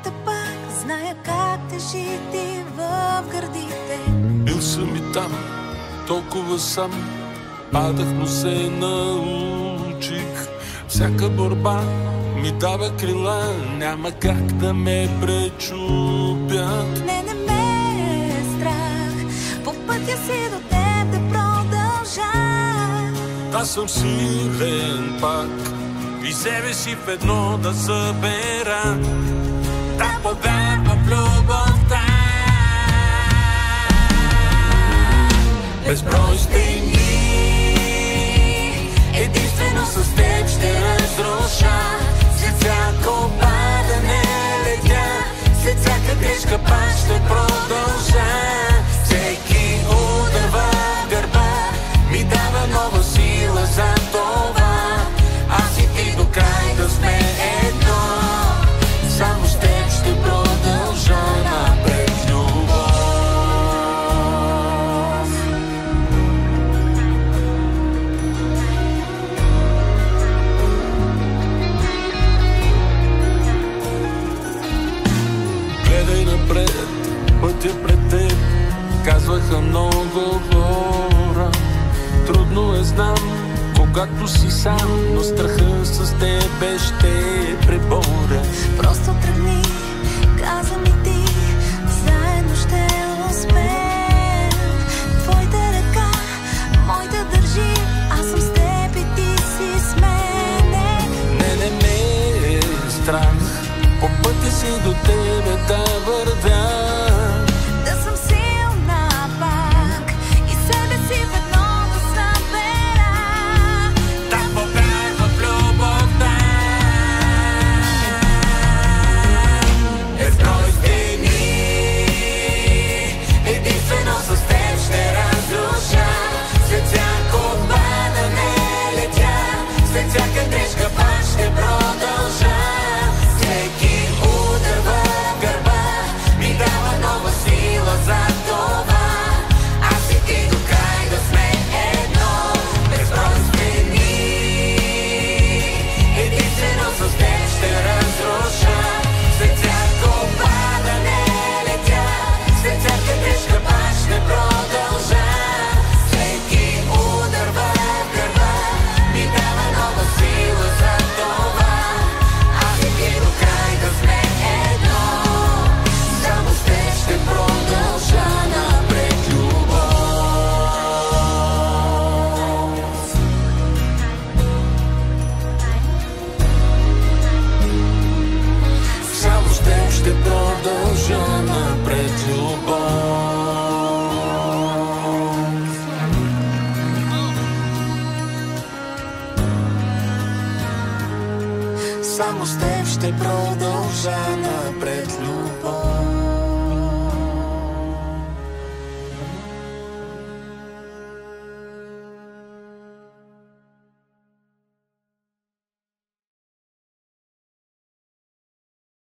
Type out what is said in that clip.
те пак, зная как тежи ти в гърдите. Бил съм и там, толкова сам, падах, но се научих. Всяка борба ми дава крила, няма как да ме пречупят. Не ме е страх, по пътя си до теб да продължа. Аз съм силен пак и себе си в едно да събера, да повярвам в любовта. Безброй стени, единствено с теб ще разруша. След всяко падане летя, след всяка грешка пак ще продължа. Всеки удар в гърба ми дава нова сила за това. Аз и ти до край да сме едно, само с теб ще продължа напред любов. Гледай напред, пътя пред теб, казваха много хора. Трудно е, знам, когато си сам, но страха с тебе ще преборя. Просто тръгни, каза ми ти, заедно ще успеем. Твоята ръка, моята държи, аз съм с теб и ти си с мене. Не ме е страх, по пътя си до тебе да вървя. Да съм силна пак и себе си в едно да събера. Да повярвам в любовта. Безброй стени, единствено с теб ще разруша. След всяко падане летя, след всяка грешка пак ще продължа. Всеки удар в гърба ми дава нова сила за това. Аз и ти до край да сме едно. Безброй стени, единствено с теб ще разруша. След всяко падане летя, след всяка грешка пак ще продължа. Всеки удар в гърба ми дава нова сила за това. Аз и ти до край да сме едно, само с теб ще продължа напред любов. Само с теб ще продължа напред любов. Само с теб ще продължа напред любов.